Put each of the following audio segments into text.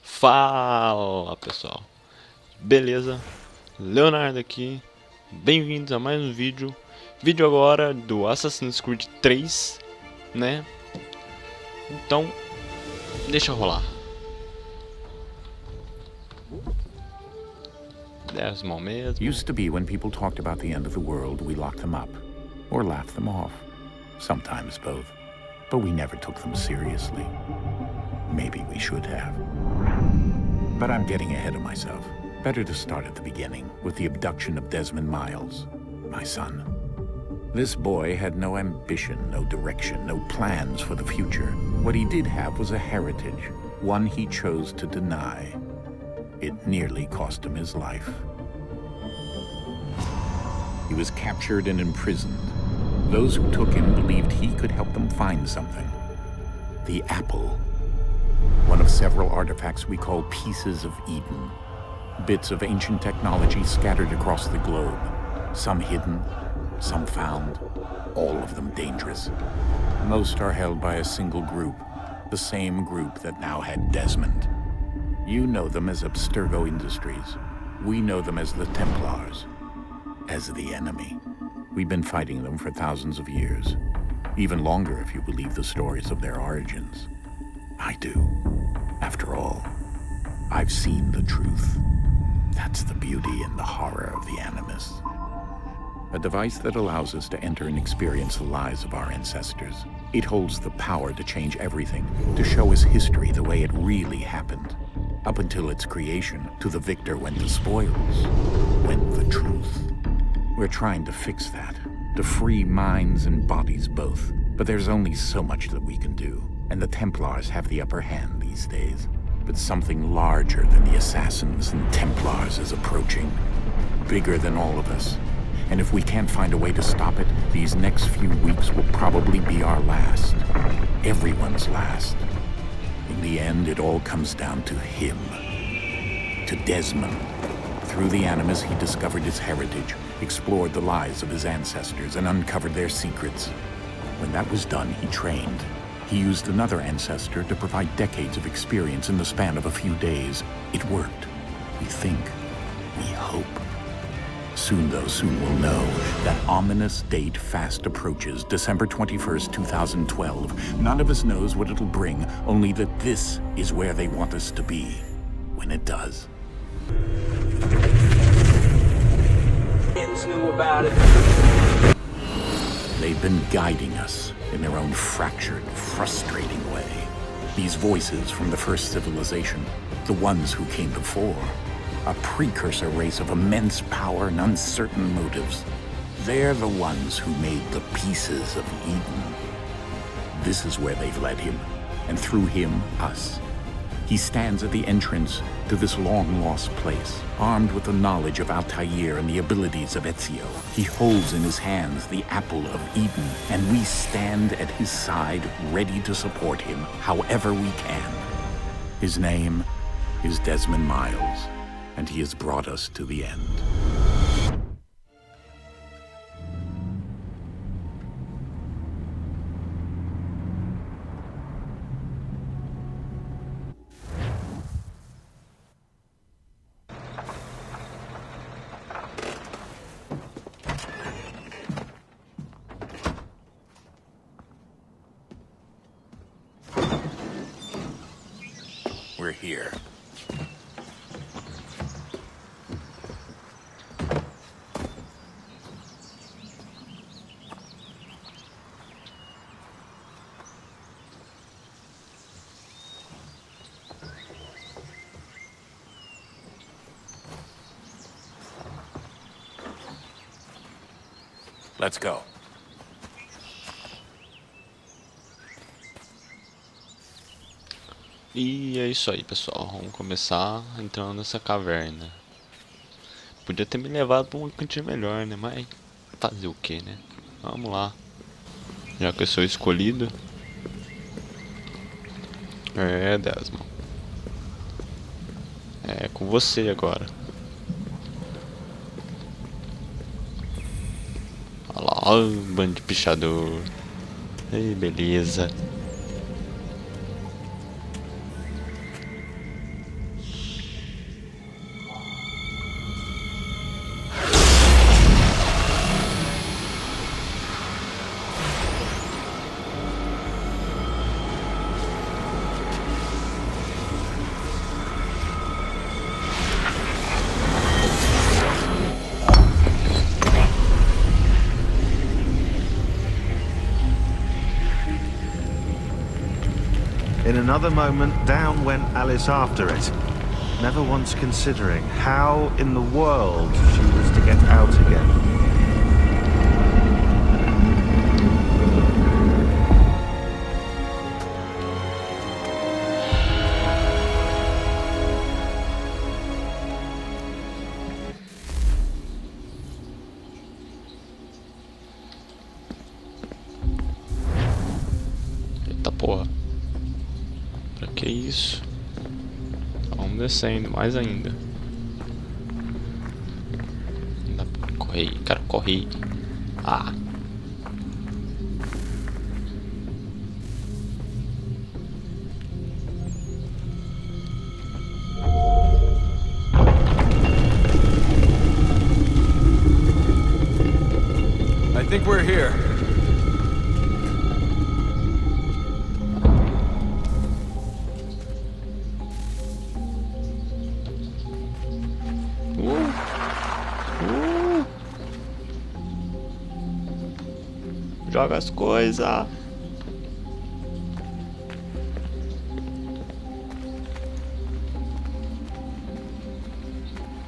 Fala pessoal, beleza? Leonardo aqui, bem-vindos a mais um vídeo agora do Assassin's Creed 3, né? Então, deixa rolar. Décimo mesmo. Used to be when people talked about the end of the world, we locked them up, or laughed them off, sometimes both, but we never took them seriously. Maybe we should have. But I'm getting ahead of myself. Better to start at the beginning, with the abduction of Desmond Miles, my son. This boy had no ambition, no direction, no plans for the future. What he did have was a heritage, one he chose to deny. It nearly cost him his life. He was captured and imprisoned. Those who took him believed he could help them find something. The apple. One of several artifacts we call pieces of Eden. Bits of ancient technology scattered across the globe. Some hidden, some found, all of them dangerous. Most are held by a single group, the same group that now had Desmond. You know them as Abstergo Industries. We know them as the Templars, as the enemy. We've been fighting them for thousands of years, even longer if you believe the stories of their origins. I do. After all, I've seen the truth. That's the beauty and the horror of the Animus. A device that allows us to enter and experience the lives of our ancestors. It holds the power to change everything, to show us history the way it really happened. Up until its creation, to the victor went the spoils, went the truth. We're trying to fix that, to free minds and bodies both. But there's only so much that we can do. And the Templars have the upper hand these days. But something larger than the Assassins and Templars is approaching. Bigger than all of us. And if we can't find a way to stop it, these next few weeks will probably be our last. Everyone's last. In the end, it all comes down to him. To Desmond. Through the Animus, he discovered his heritage, explored the lives of his ancestors, and uncovered their secrets. When that was done, he trained. He used another ancestor to provide decades of experience in the span of a few days. It worked. We think. We hope. Soon, though, soon we'll know. That ominous date fast approaches, December 21st, 2012. None of us knows what it'll bring, only that this is where they want us to be. When it does. Knew about it. They've been guiding us in their own fractured, frustrating way. These voices from the first civilization, the ones who came before, a precursor race of immense power and uncertain motives. They're the ones who made the pieces of Eden. This is where they've led him, and through him, us. He stands at the entrance to this long-lost place, armed with the knowledge of Altair and the abilities of Ezio. He holds in his hands the apple of Eden, and we stand at his side, ready to support him however we can. His name is Desmond Miles, and he has brought us to the end. We're here. Let's go. E é isso aí, pessoal. Vamos começar entrando nessa caverna. Podia ter me levado pra um cantinho melhor, né? Mas fazer o que, né? Vamos lá. Já que eu sou escolhido. É, Desmond. É com você agora. Olha lá, ó, um bando de pichador. Ei, beleza. In another moment, down went Alice after it, never once considering how in the world she was to get out again. Eita porra. Pra que isso? Vamos descendo mais ainda. Ainda corre, cara, corre. Ah. I think we're here. Joga as coisas.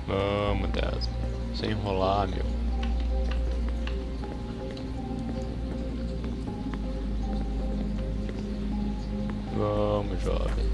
Vamos, Desmond. Sem enrolar, meu. Vamos, jovem.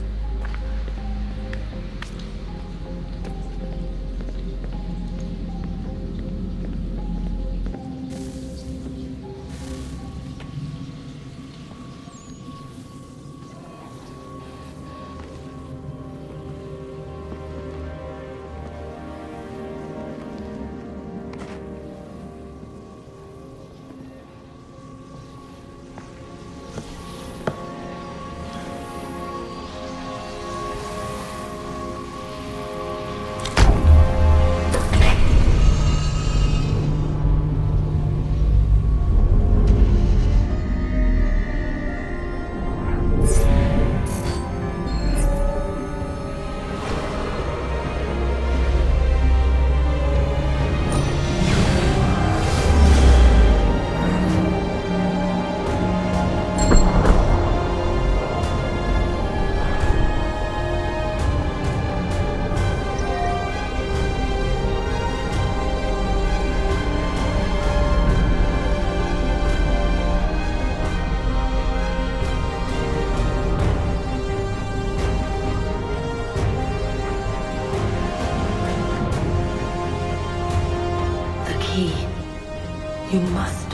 You must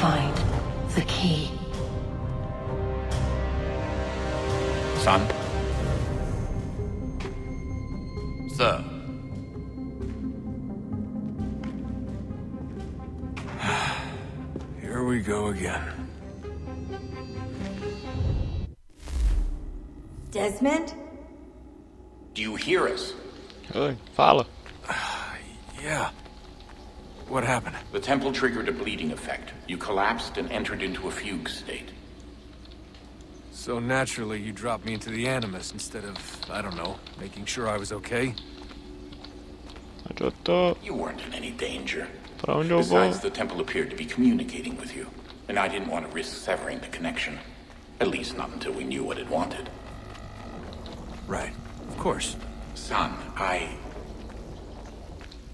find the key. Son? Sir. Here we go again. Desmond? Do you hear us? Oi, fala. Yeah. What happened? The temple triggered a bleeding effect. You collapsed and entered into a fugue state. So naturally, you dropped me into the Animus instead of, I don't know, making sure I was okay? Onde eu tô? You weren't in any danger. Pra onde eu vou? Besides, the temple appeared to be communicating with you, and I didn't want to risk severing the connection. At least not until we knew what it wanted. Right. Of course. Son,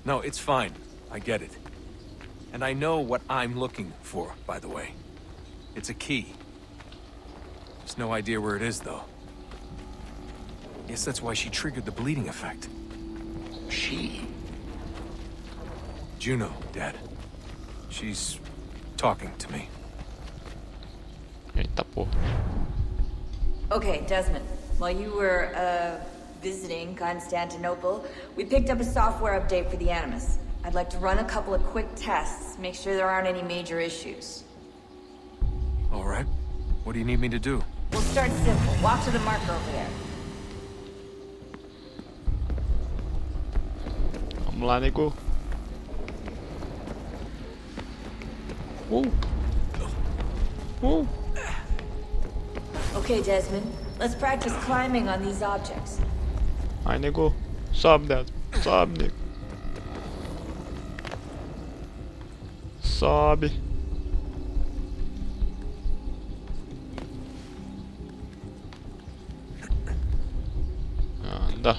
No, it's fine. I get it. And I know what I'm looking for, by the way. It's a key. There's no idea where it is, though. Guess that's why she triggered the bleeding effect. She? Juno, Dad. She's talking to me. Eita porra. Okay, Desmond. While you were, visiting Constantinople, we picked up a software update for the Animus. I'd like to run a couple of quick tests, make sure there aren't any major issues. All right. What do you need me to do? We'll start simple. Walk to the marker over there. Vamos lá, nego. Okay, Desmond. Let's practice climbing on these objects. Ai, nego. Sobe, Deus. Sobe, nego. Sobe. Anda.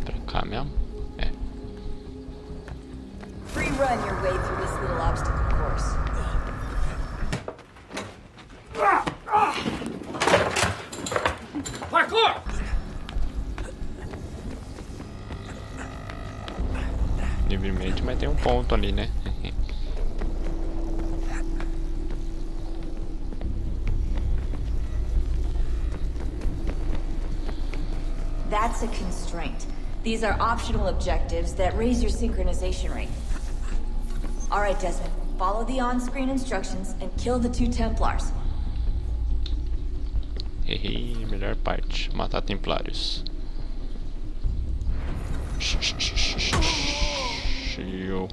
Pra cá mesmo? É. Free run your way through this little obstacle course. Parkour! Livremente, mas tem um ponto ali, né? That's a constraint. These are optional objectives that raise your synchronization rate. Alright, Desmond. Follow the on-screen instructions and kill the 2 Templars. Hehe, melhor parte. Matar templários. Chill.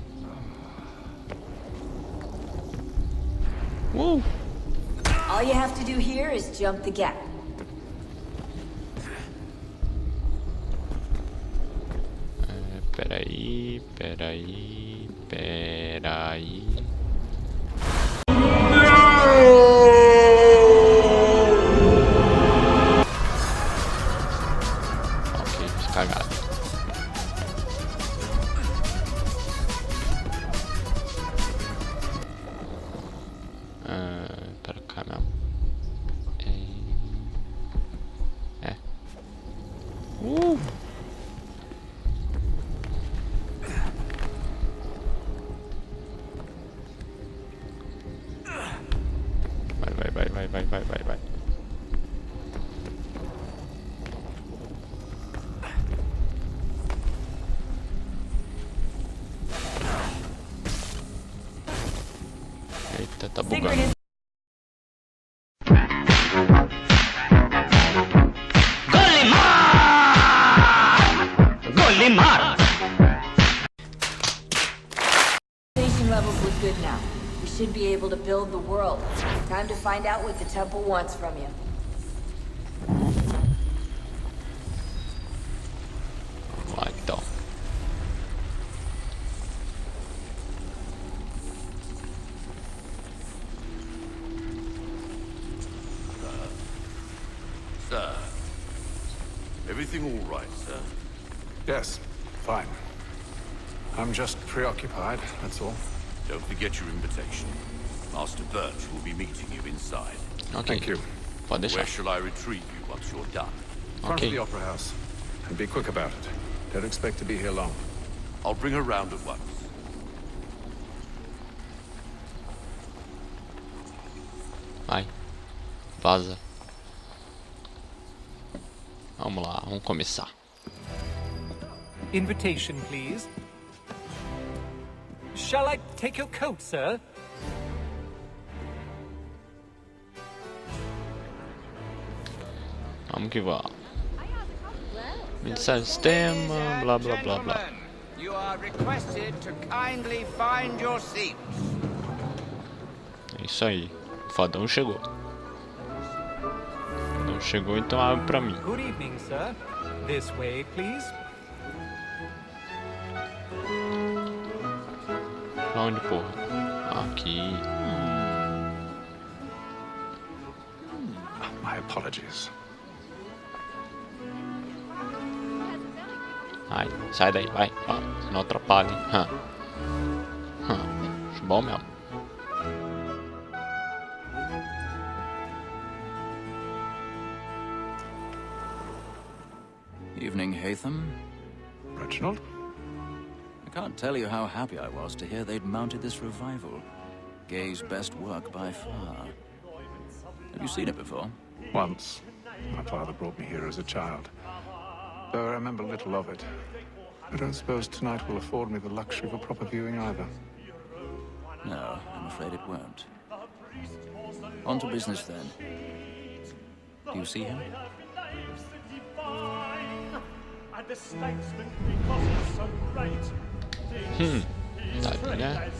All you have to do here is jump the gap. Peraí. Ok, fiz cagada. Pra cá mesmo. É. Vai. Eita, tá bugando. Station levels look good now. We should be able to build the world. Time to find out what the temple wants from you. Vamos lá então. Sir, everything all right, sir? Yes, fine. I'm just preoccupied, that's all. Don't forget your invitation. Master Birch will be meeting you inside. Ok. Thank you. Pode deixar. Where shall I retrieve you once you're done? Front of the Ok. Opera House. And be quick about it. Don't expect to be here long. I'll bring her round at once. Vai. Vaza. Vamos lá, vamos começar. Invitation, please. Shall I take your coat, sir? Vamos que vamos. Mensagem sistema, blá blá blá blá. You are requested to kindly find your seats. É isso aí. O fadão chegou. O fadão chegou, então abre pra mim. Good evening, sir. This way, please. Pra onde, porra? Aqui. My apologies. Ai, sai daí, vai. Ó, não atrapalha, hein? Acho bom mesmo. Evening, Hatham. Reginald? I can't tell you how happy I was to hear they'd mounted this revival. Gay's best work by far. Have you seen it before? Once. My father brought me here as a child. Though I remember little of it. I don't suppose tonight will afford me the luxury of a proper viewing either. No, I'm afraid it won't. On to business then. Do you see him? Tá, né?